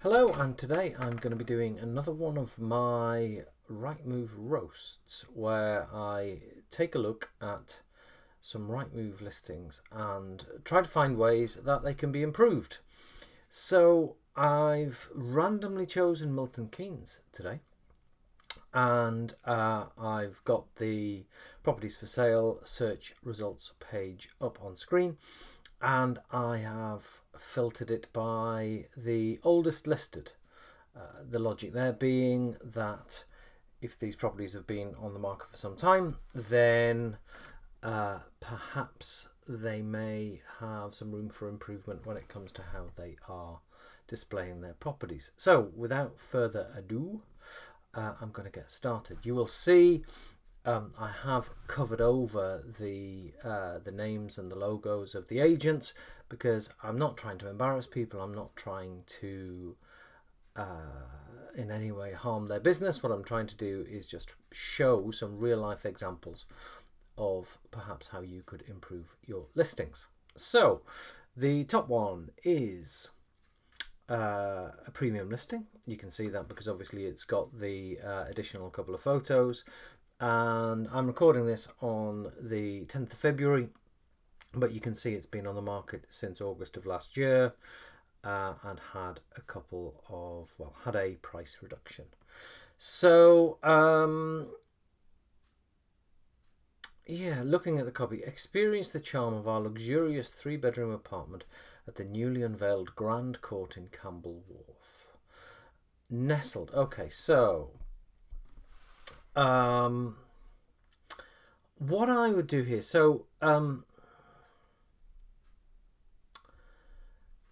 Hello, and today I'm going to be doing another one of my Rightmove Roasts where I take a look at some Rightmove listings and try to find ways that they can be improved. So I've randomly chosen Milton Keynes today, and I've got the properties for sale search results page up on screen, and I have filtered it by the oldest listed. The logic there being that if these properties have been on the market for some time, then perhaps they may have some room for improvement when it comes to how they are displaying their properties. So without further ado, I'm going to get started. You will see I have covered over the names and the logos of the agents because I'm not trying to embarrass people. I'm not trying to in any way harm their business. What I'm trying to do is just show some real life examples of perhaps how you could improve your listings. So the top one is a premium listing. You can see that because obviously it's got the additional couple of photos. And I'm recording this on the 10th of February, but you can see it's been on the market since August of last year and had a couple of, had a price reduction. So, yeah, looking at the copy, experience the charm of our luxurious 3-bedroom apartment at the newly unveiled Grand Court in Campbell Wharf. Nestled. Okay, so what I would do here, so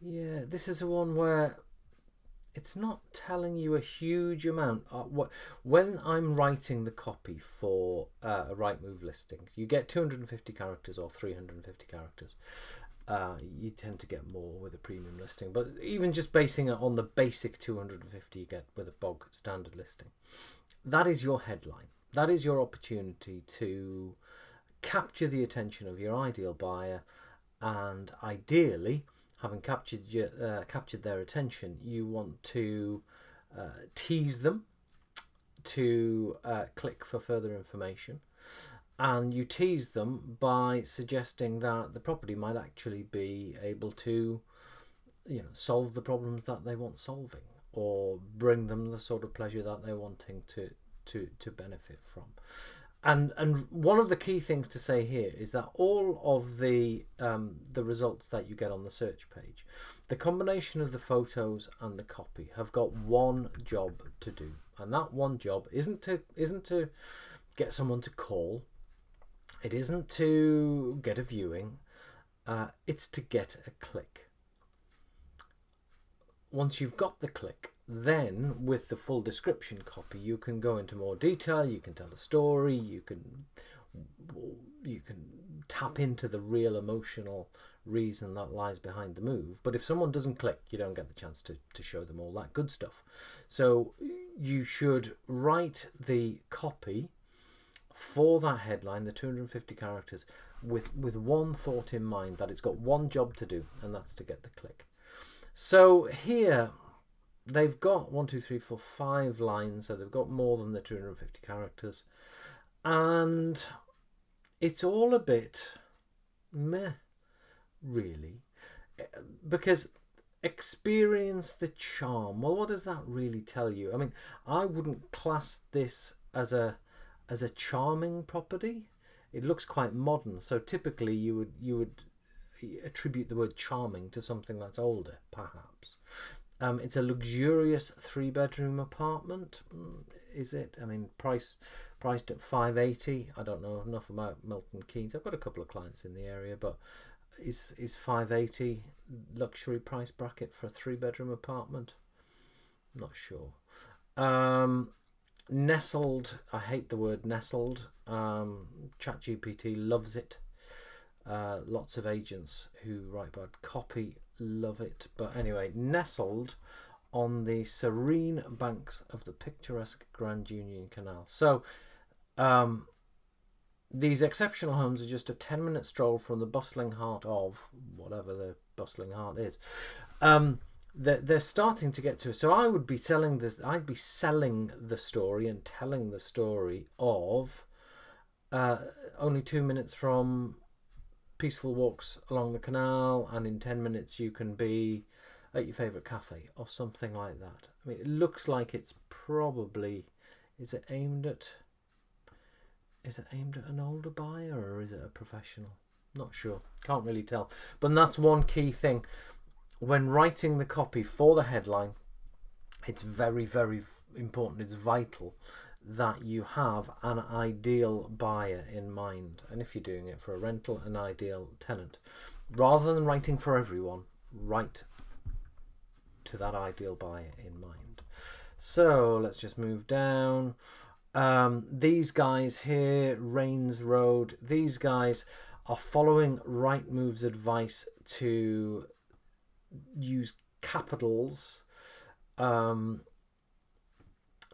yeah, this is the one where it's not telling you a huge amount. When I'm writing the copy for a Rightmove listing, you get 250 characters or 350 characters. You tend to get more with a premium listing, but even just basing it on the basic 250 you get with a bog standard listing. That is your headline. That is your opportunity to capture the attention of your ideal buyer, and ideally, having captured their attention, you want to tease them to click for further information, and you tease them by suggesting that the property might actually be able to, solve the problems that they want solving, or bring them the sort of pleasure that they're wanting to benefit from. And one of the key things to say here is that all of the results that you get on the search page, the combination of the photos and the copy have got one job to do, and that one job isn't to get someone to call, it isn't to get a viewing, it's to get a click. Once you've got the click, then with the full description copy, you can go into more detail, you can tell a story, you can tap into the real emotional reason that lies behind the move. But if someone doesn't click, you don't get the chance to show them all that good stuff. So you should write the copy for that headline, the 250 characters, with one thought in mind, that it's got one job to do, and that's to get the click. So here they've got 5 lines, so they've got more than the 250 characters, and it's all a bit meh, really, because experience the charm. Well, what does that really tell you? I mean, I wouldn't class this as a charming property. It looks quite modern, so typically you would attribute the word charming to something that's older, perhaps. It's a luxurious 3-bedroom apartment. Is it? I mean, priced at $580. I don't know enough about Milton Keynes. I've got a couple of clients in the area, but is $580 luxury price bracket for a 3-bedroom apartment? I'm not sure. Nestled. I hate the word nestled. ChatGPT loves it. Lots of agents who write bad copy love it. But anyway, nestled on the serene banks of the picturesque Grand Union Canal. So these exceptional homes are just a 10-minute stroll from the bustling heart of whatever the bustling heart is. they're starting to get to it. So I would be selling this. I'd be selling the story and telling the story of only 2 minutes from peaceful walks along the canal, and in 10 minutes you can be at your favourite cafe or something like that. I mean, it looks like it's probably, is it aimed at an older buyer, or is it a professional? Not sure, can't really tell. But that's one key thing when writing the copy for the headline. It's very, very important, it's vital that you have an ideal buyer in mind, and if you're doing it for a rental, an ideal tenant. Rather than writing for everyone, write to that ideal buyer in mind. So let's just move down. These guys here, Rains Road, these guys are following Rightmove's advice to use capitals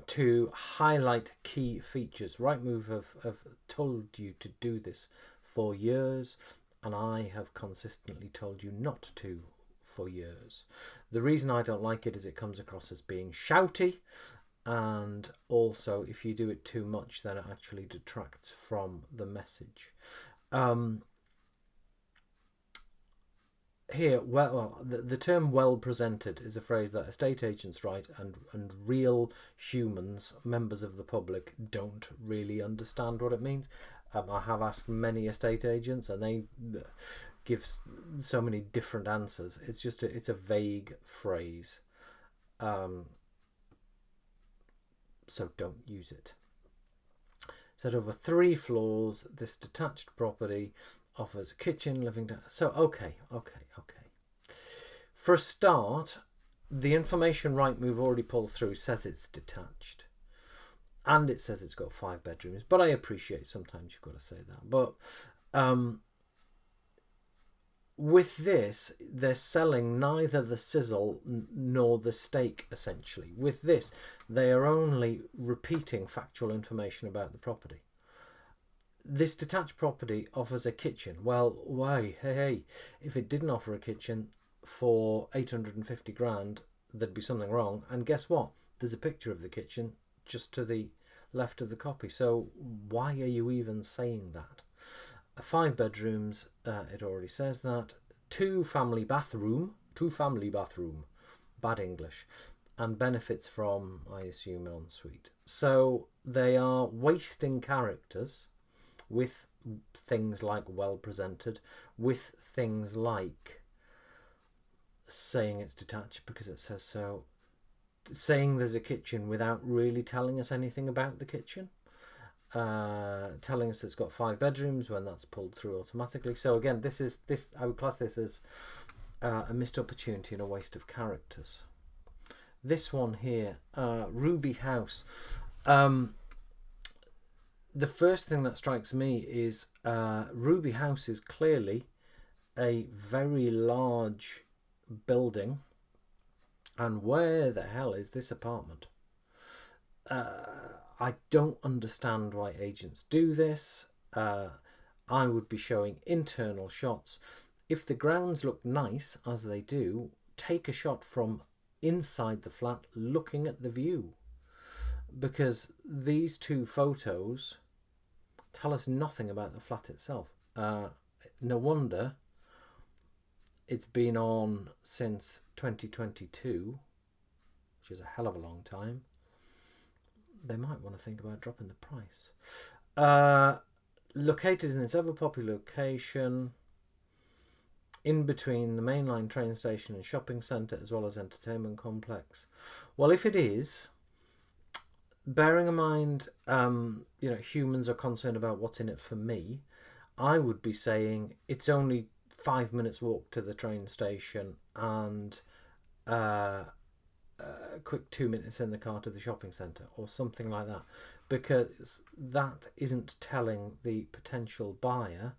to highlight key features. Rightmove have told you to do this for years, and I have consistently told you not to for years. The reason I don't like it is it comes across as being shouty, and also if you do it too much, then it actually detracts from the message. Here, the term well presented is a phrase that estate agents write, and real humans, members of the public, don't really understand what it means. I have asked many estate agents, and they give so many different answers. It's just it's a vague phrase, so don't use it. Said over 3 floors, this detached property offers kitchen, living down. So okay. For a start, the information Rightmove already pulled through says it's detached, and it says it's got 5 bedrooms. But I appreciate sometimes you've got to say that. But with this, they're selling neither the sizzle nor the steak, essentially. With this, they are only repeating factual information about the property. This detached property offers a kitchen. Well, why? Hey, if it didn't offer a kitchen for 850 grand, there'd be something wrong. And guess what? There's a picture of the kitchen just to the left of the copy. So why are you even saying that? 5 bedrooms, it already says that. 2 family bathroom, bad English, and benefits from, I assume, an ensuite. So they are wasting characters with things like well presented, with things like saying it's detached because it says so, saying there's a kitchen without really telling us anything about the kitchen, telling us it's got 5 bedrooms when that's pulled through automatically. So again, this I would class this as a missed opportunity and a waste of characters. This one here, Ruby House. The first thing that strikes me is Ruby House is clearly a very large building, and where the hell is this apartment? I don't understand why agents do this. I would be showing internal shots. If the grounds look nice, as they do, take a shot from inside the flat looking at the view, because these 2 photos tell us nothing about the flat itself. No wonder it's been on since 2022, which is a hell of a long time. They might want to think about dropping the price. Located in its ever popular location, in between the mainline train station and shopping centre, as well as entertainment complex. Well, if it is, bearing in mind, humans are concerned about what's in it for me, I would be saying it's only 5 minutes walk to the train station and a quick 2 minutes in the car to the shopping centre, or something like that, because that isn't telling the potential buyer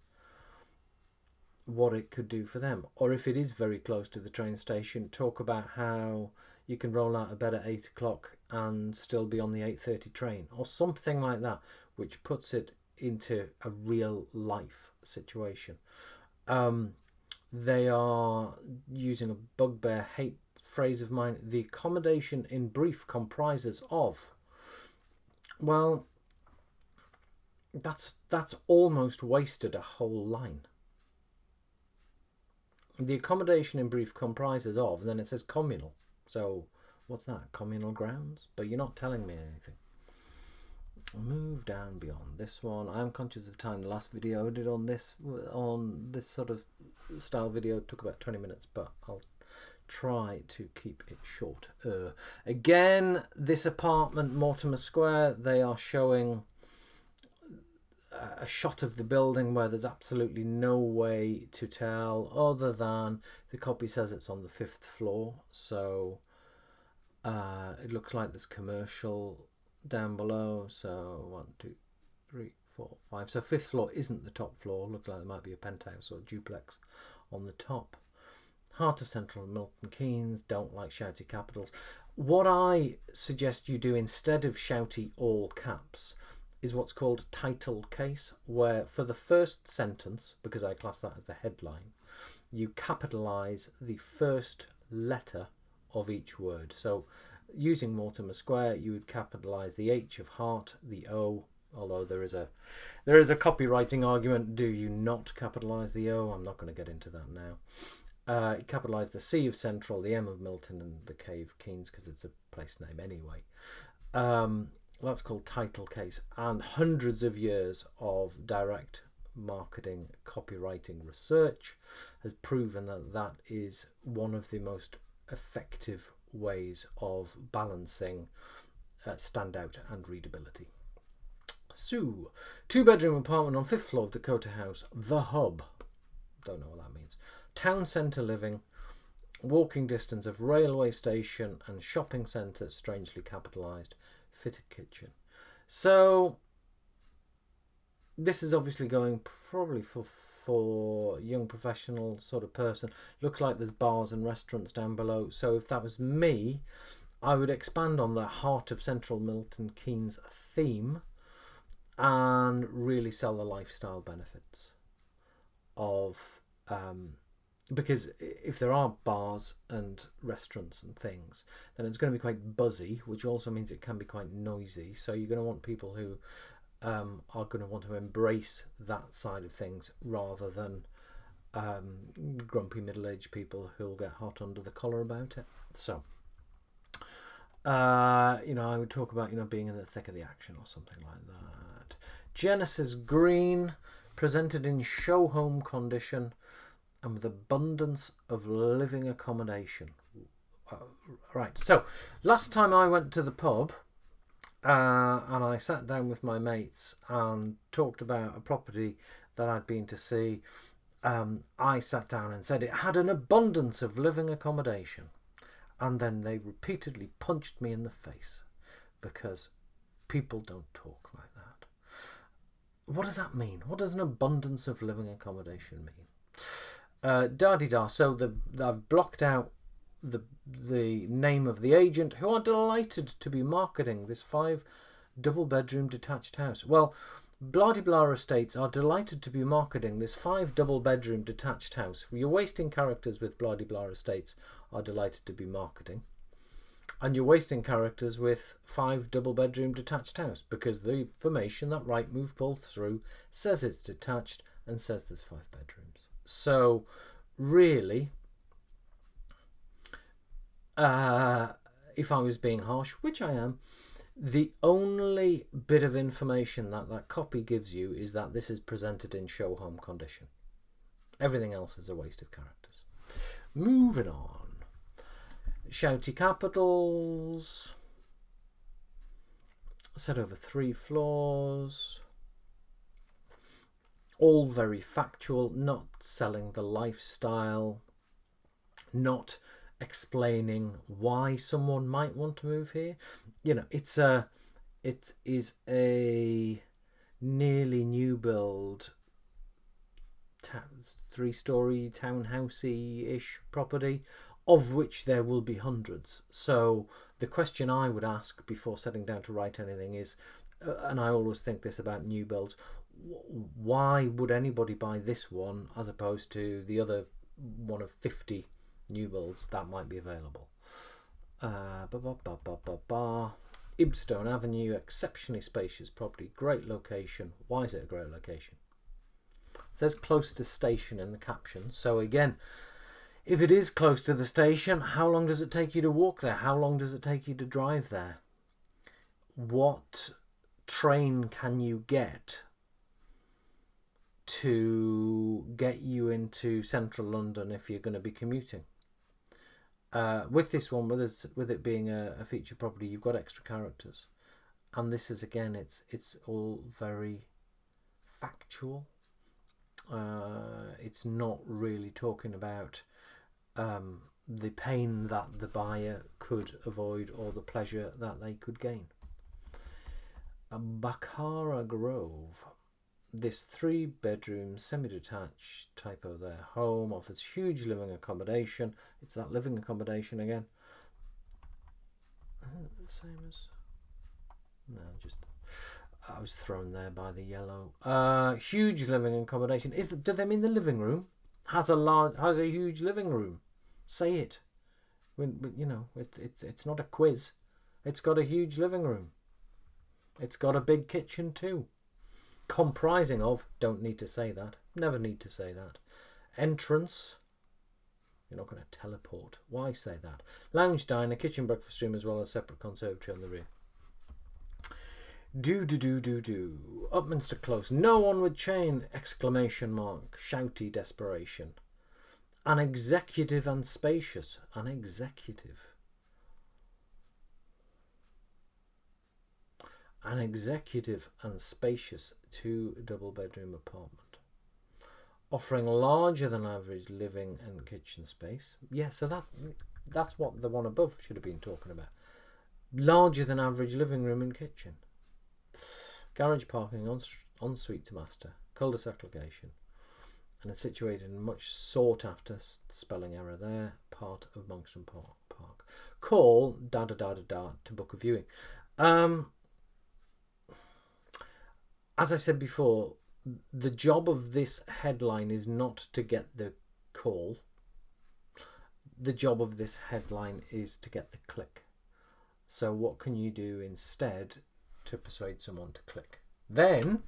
what it could do for them. Or if it is very close to the train station, talk about how you can roll out of bed at 8 o'clock and still be on the 8:30 train, or something like that, which puts it into a real life situation. They are using a bugbear hate phrase of mine, the accommodation in brief comprises of. Well, that's almost wasted a whole line. The accommodation in brief comprises of, and then it says communal. So what's that? Communal grounds? But you're not telling me anything. Move down beyond this one. I'm conscious of time. The last video I did on this sort of style video took about 20 minutes, but I'll try to keep it short. Again, this apartment, Mortimer Square, they are showing a shot of the building where there's absolutely no way to tell other than the copy says it's on the 5th floor. So it looks like there's commercial down below. So 1, 2, 3, 4, 5. So 5th floor isn't the top floor. Looks like there might be a penthouse or a duplex on the top. Heart of Central Milton Keynes, don't like shouty capitals. What I suggest you do instead of shouty all caps is what's called title case, where for the first sentence, because I class that as the headline, you capitalise the first letter of each word. So using Mortimer Square, you would capitalise the H of heart, the O, although there is a copywriting argument, do you not capitalise the O? I'm not going to get into that now. Capitalise the C of Central, the M of Milton, and the K of Keynes, because it's a place name anyway. That's called title case, and hundreds of years of direct marketing copywriting research has proven that that is one of the most effective ways of balancing standout and readability. So, 2-bedroom apartment on 5th floor of Dakota House, The Hub. Don't know what that means. Town centre living, walking distance of railway station and shopping centre, strangely capitalised, fitted kitchen. So this is obviously going probably for young professional sort of person. Looks like there's bars and restaurants down below. So if that was me, I would expand on the Heart of Central Milton Keynes theme and really sell the lifestyle benefits of because if there are bars and restaurants and things, then it's going to be quite buzzy, which also means it can be quite noisy. So you're going to want people who are going to want to embrace that side of things rather than grumpy middle-aged people who will get hot under the collar about it. So, I would talk about, being in the thick of the action or something like that. Genesis Green, presented in show home condition and with abundance of living accommodation. Right, so last time I went to the pub and I sat down with my mates and talked about a property that I'd been to see, I sat down and said it had an abundance of living accommodation, and then they repeatedly punched me in the face because people don't talk like that. What does that mean? What does an abundance of living accommodation mean? Da-de-da. So I've blocked out the name of the agent, who are delighted to be marketing this 5 double-bedroom detached house. Well, Blah-de-blah Estates are delighted to be marketing this 5 double-bedroom detached house. You're wasting characters with Blah-de-blah Estates are delighted to be marketing. And you're wasting characters with 5 double-bedroom detached house, because the information that Rightmove pulled through says it's detached and says there's 5 bedrooms. So, really, if I was being harsh, which I am, the only bit of information that copy gives you is that this is presented in show home condition. Everything else is a waste of characters. Moving on. Shouty capitals. Set over 3 floors. All very factual, not selling the lifestyle, not explaining why someone might want to move here. It is a nearly new build 3-story townhousey-ish property, of which there will be hundreds. So the question I would ask before sitting down to write anything is, and I always think this about new builds, why would anybody buy this one as opposed to the other one of 50 new builds that might be available? Ibstone Avenue, exceptionally spacious property, great location. Why is it a great location? It says close to station in the caption. So again, if it is close to the station, how long does it take you to walk there? How long does it take you to drive there? What train can you get to get you into central London if you're going to be commuting? With this one, with it being a feature property, you've got extra characters, and this is again, it's all very factual. It's not really talking about the pain that the buyer could avoid or the pleasure that they could gain. Baccara Grove. This 3-bedroom semi-detached typo there home offers huge living accommodation. It's that living accommodation again. The same as... No, just... I was thrown there by the yellow. Huge living accommodation. Do they mean the living room? Has a huge living room. Say it. You know, it's not a quiz. It's got a huge living room. It's got a big kitchen too. Comprising of, don't need to say that, never need to say that. Entrance, you're not going to teleport. Why say that? Lounge, diner, kitchen, breakfast room, as well as separate conservatory on the rear. Upminster Close. No one with chain! Exclamation mark. Shouty desperation. An executive and spacious. An executive. An executive and spacious 2-double-bedroom apartment, offering larger than average living and kitchen space. Yeah, so that's what the one above should have been talking about. Larger than average living room and kitchen. Garage parking, ensuite to master, cul-de-sac location, and it's situated in much sought after, spelling error there, part of Monkston Park. Call to book a viewing. As I said before, the job of this headline is not to get the call. The job of this headline is to get the click. So what can you do instead to persuade someone to click? Then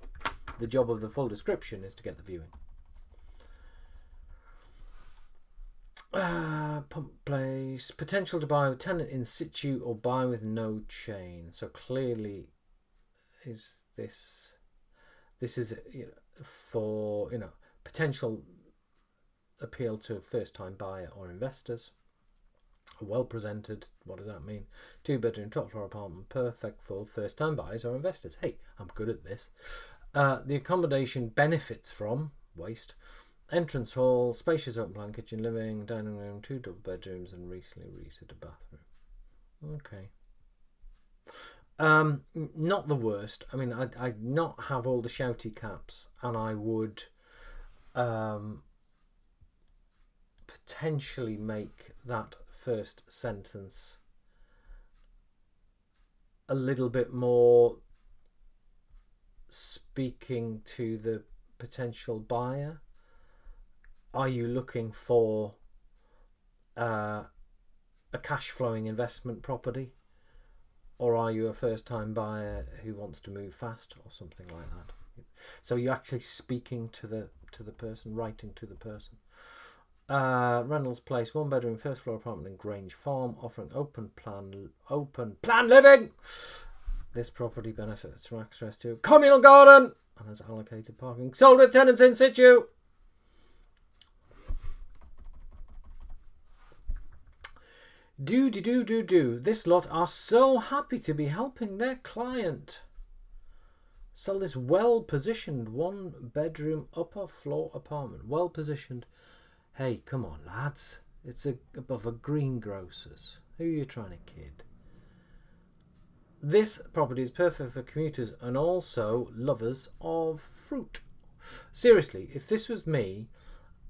the job of the full description is to get the viewing. Pump Place. Potential to buy with tenant in situ or buy with no chain. So clearly is this... This is for potential appeal to first-time buyer or investors. Well presented. What does that mean? 2-bedroom top floor apartment, perfect for first-time buyers or investors. Hey, I'm good at this. The accommodation benefits from waste. Entrance hall, spacious open plan kitchen, living, dining room, 2 double bedrooms, and recently refitted bathroom. Okay. Not the worst. I mean, I'd not have all the shouty caps, and I would potentially make that first sentence a little bit more speaking to the potential buyer. Are you looking for a cash flowing investment property? Or are you a first-time buyer who wants to move fast or something like that? So you're actually speaking to the person, writing to the person. Reynolds Place, 1-bedroom, first-floor apartment in Grange Farm, offering open plan living. This property benefits from access to communal garden and has allocated parking. Sold with tenants in situ. This lot are so happy to be helping their client sell this well-positioned 1-bedroom upper floor apartment. Well-positioned. Hey, come on, lads. It's above a greengrocer's. Who are you trying to kid? This property is perfect for commuters and also lovers of fruit. Seriously, if this was me,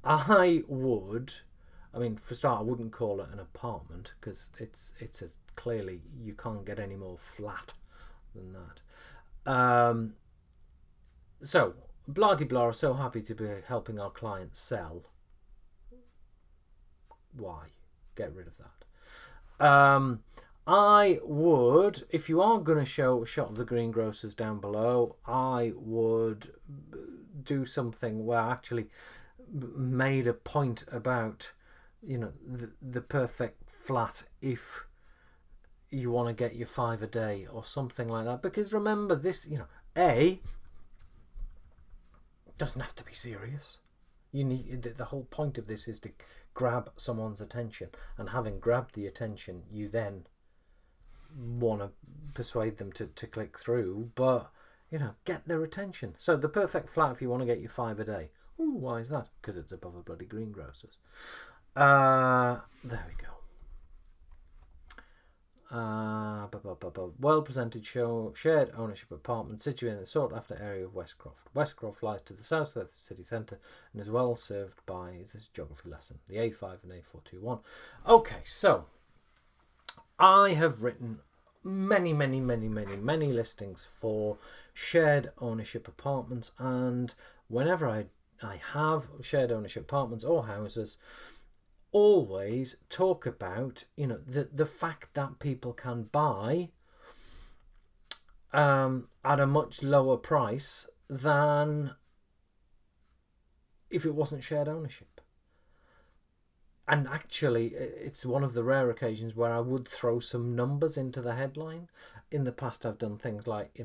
I would... I mean, for a start, I wouldn't call it an apartment because it's clearly you can't get any more flat than that. So, blah-de-blah are so happy to be helping our clients sell. Why? Get rid of that. I would, if you are going to show a shot of the greengrocers down below, I would do something where I actually made a point about, the perfect flat if you want to get your 5 a day or something like that. Because remember this, doesn't have to be serious. You need, the whole point of this is to grab someone's attention, and having grabbed the attention, you then want to persuade them to click through, but get their attention. So the perfect flat if you want to get your 5 a day. Ooh, why is that? Because it's above a bloody greengrocers. There we go. Well presented shared ownership apartment situated in the sought after area of Westcroft. Westcroft lies to the southwest of the city centre and is well served by, is this a geography lesson, the A5 and A421. Okay, so I have written many listings for shared ownership apartments, and whenever I have shared ownership apartments or houses, always talk about the fact that people can buy at a much lower price than if it wasn't shared ownership. And actually, it's one of the rare occasions where I would throw some numbers into the headline. In the past, I've done things like,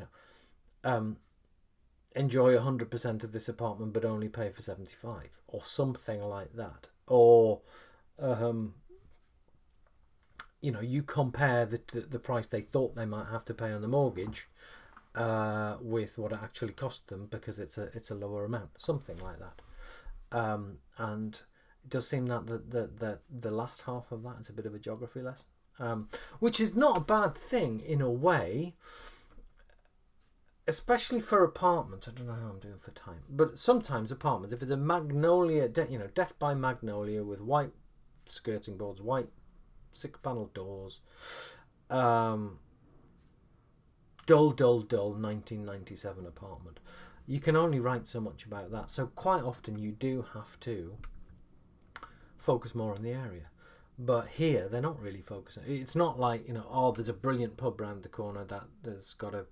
enjoy 100% of this apartment but only pay for 75, or something like that. Or, you compare the price they thought they might have to pay on the mortgage with what it actually cost them because it's a lower amount, something like that. And it does seem that the last half of that is a bit of a geography lesson, which is not a bad thing in a way, especially for apartments. I don't know how I'm doing for time, but sometimes apartments, if it's a magnolia, death by magnolia with white skirting boards, white 6-panel doors, dull 1997 apartment, you can only write so much about that. So quite often you do have to focus more on the area. But here they're not really focusing. It's not like there's a brilliant pub round the corner that has got a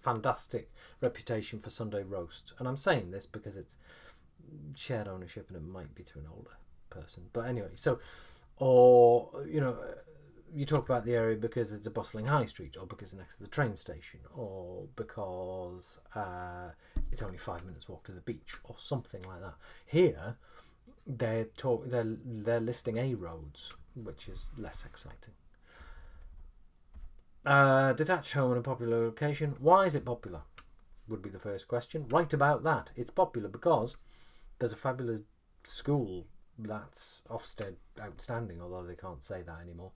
fantastic reputation for Sunday roasts. And I'm saying this because it's shared ownership and it might be to an older person. But anyway, so, or you talk about the area because it's a bustling high street, or because it's next to the train station, or because it's only 5 minutes walk to the beach, or something like that. Here they're listing A roads, which is less exciting. Detached home in a popular location. Why is it popular? Would be the first question. Right about that. It's popular because there's a fabulous school that's Ofsted outstanding, although they can't say that anymore.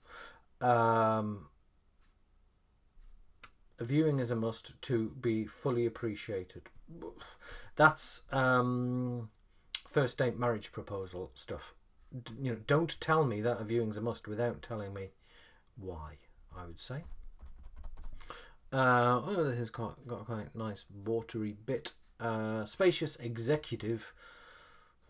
A viewing is a must to be fully appreciated. That's first date marriage proposal stuff. Don't tell me that a viewing's a must without telling me why, I would say. This has got a quite nice watery bit. Spacious executive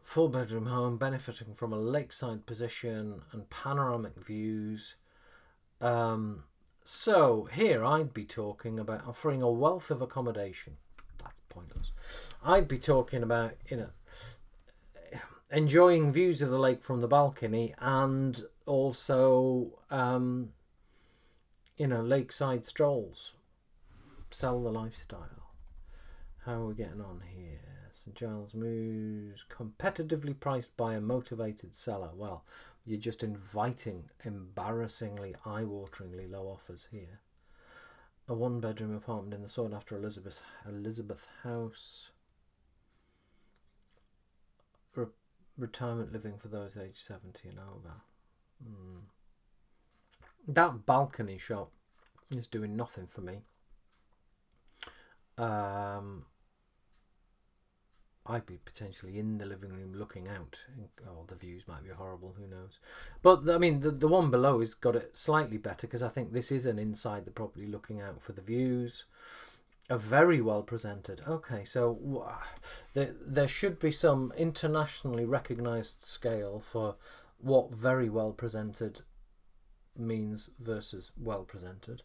4-bedroom home benefiting from a lakeside position and panoramic views. So here I'd be talking about offering a wealth of accommodation. That's pointless. I'd be talking about enjoying views of the lake from the balcony, and also lakeside strolls. Sell the lifestyle. How are we getting on here? St Giles Mews, competitively priced by a motivated seller. Well, you're just inviting embarrassingly, eye-wateringly low offers here. A 1-bedroom apartment in the sought after Elizabeth House. Retirement living for those aged 70 and over. That balcony shot is doing nothing for me. I'd be potentially in the living room looking out. Oh, the views might be horrible, who knows. But I mean, the one below has got it slightly better, because I think this is an inside the property looking out for the views. A very well presented. Okay, so there should be some internationally recognised scale for what very well presented means versus well presented.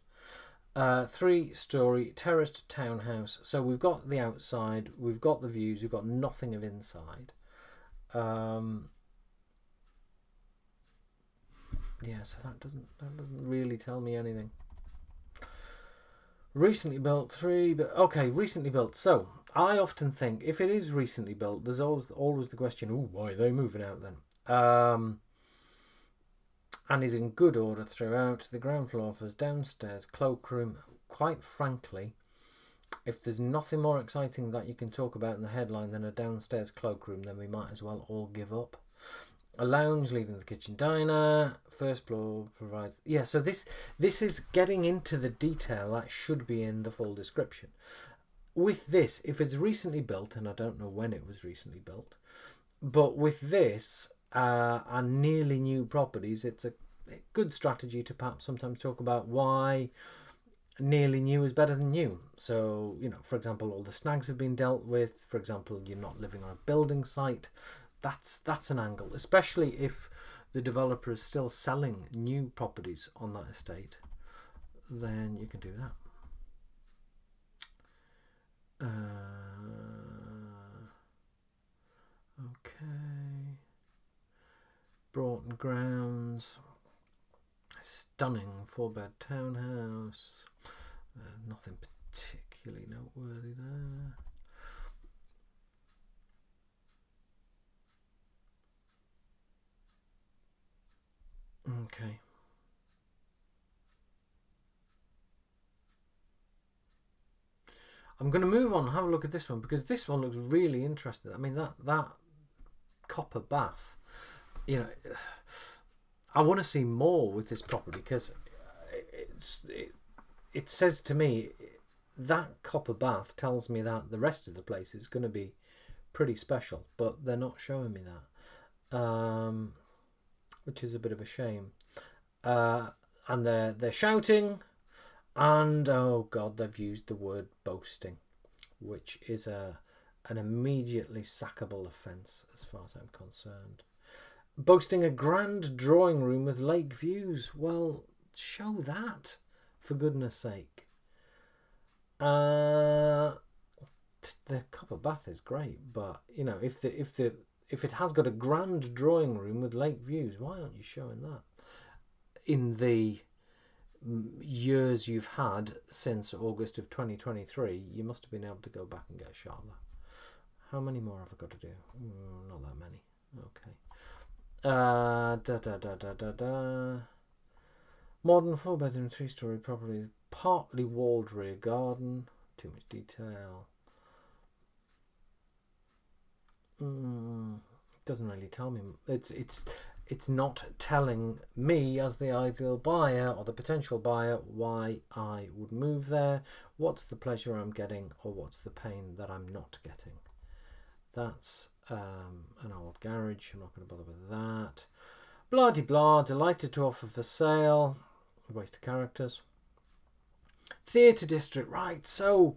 3-story terraced townhouse. So we've got the outside, we've got the views, we've got nothing of inside. Yeah, so that doesn't really tell me anything. Recently built, recently built. So I often think if it is recently built, there's always the question, oh, why are they moving out then? And is in good order throughout. The ground floor offers downstairs cloakroom. Quite frankly, if there's nothing more exciting that you can talk about in the headline than a downstairs cloakroom, then we might as well all give up. A lounge leading to the kitchen diner. First floor provides... Yeah, so this is getting into the detail that should be in the full description. With this, if it's recently built, and I don't know when it was recently built, but with this and nearly new properties, it's a good strategy to perhaps sometimes talk about why nearly new is better than new. So, you know, for example, all the snags have been dealt with. For example, you're not living on a building site. That's an angle, especially if the developer is still selling new properties on that estate. Then you can do that. Okay. Broughton Grounds. Stunning 4-bed townhouse. Nothing particularly noteworthy there. Okay. I'm going to move on and have a look at this one because this one looks really interesting. I mean, that copper bath, you know, I want to see more with this property because it says to me that copper bath tells me that the rest of the place is going to be pretty special, but they're not showing me that, which is a bit of a shame. And they're shouting, and oh god, they've used the word boasting, which is an immediately sackable offence as far as I'm concerned. Boasting a grand drawing room with lake views. Well, show that, for goodness sake. The copper bath is great, but you know, if it has got a grand drawing room with lake views, why aren't you showing that? In the years you've had since August of 2023, you must have been able to go back and get a shot of that. How many more have I got to do? Not that many. Okay. Modern 4-bedroom 3-story property, partly walled rear garden. Too much detail. Doesn't really tell me. It's not telling me as the ideal buyer or the potential buyer why I would move there. What's the pleasure I'm getting, or what's the pain that I'm not getting? That's an old garage. I'm not going to bother with that. Blah de blah. Delighted to offer for sale. A waste of characters. Theatre district. Right. So,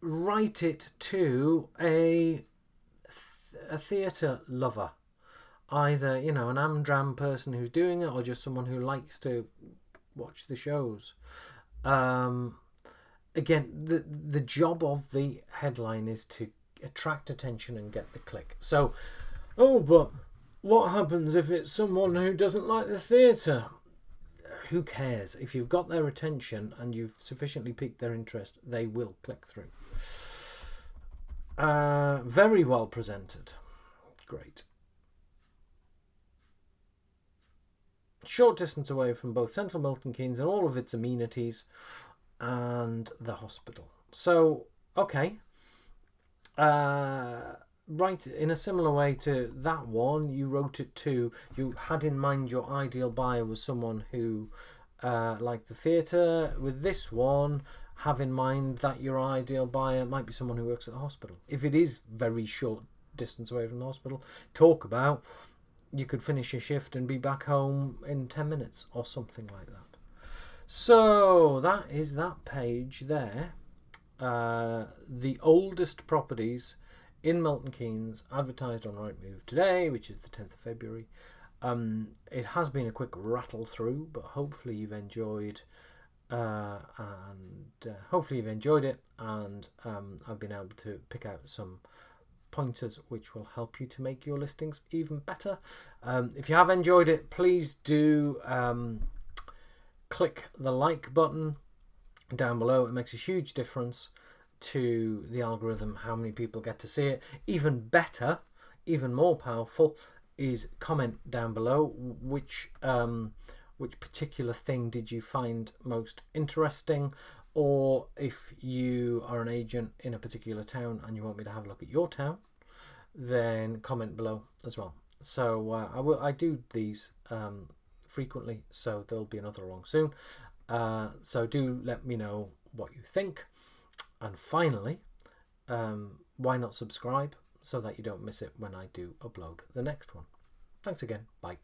write it to a theatre lover, either, you know, an Amdram person who's doing it, or just someone who likes to watch the shows. Again, the job of the headline is to attract attention and get the click. So, oh, but what happens if it's someone who doesn't like the theatre? Who cares? If you've got their attention and you've sufficiently piqued their interest, they will click through. Very well presented. Great. Short distance away from both central Milton Keynes and all of its amenities and the hospital. So, okay. Right, in a similar way to that one, you wrote it to, you had in mind your ideal buyer was someone who liked the theatre. With this one, have in mind that your ideal buyer might be someone who works at the hospital. If it is very short distance away from the hospital, talk about you could finish your shift and be back home in 10 minutes or something like that. So that is that page there. The oldest properties in Milton Keynes advertised on Rightmove today, which is the 10th of February. It has been a quick rattle through, but hopefully you've enjoyed hopefully you've enjoyed it, and I've been able to pick out some pointers which will help you to make your listings even better. If you have enjoyed it, please do click the like button down below. It makes a huge difference to the algorithm, how many people get to see it. Even better, even more powerful, is comment down below which particular thing did you find most interesting, or if you are an agent in a particular town and you want me to have a look at your town, then comment below as well. So I do these frequently, so there'll be another along soon. So do let me know what you think. And finally, why not subscribe so that you don't miss it when I do upload the next one. Thanks again. Bye.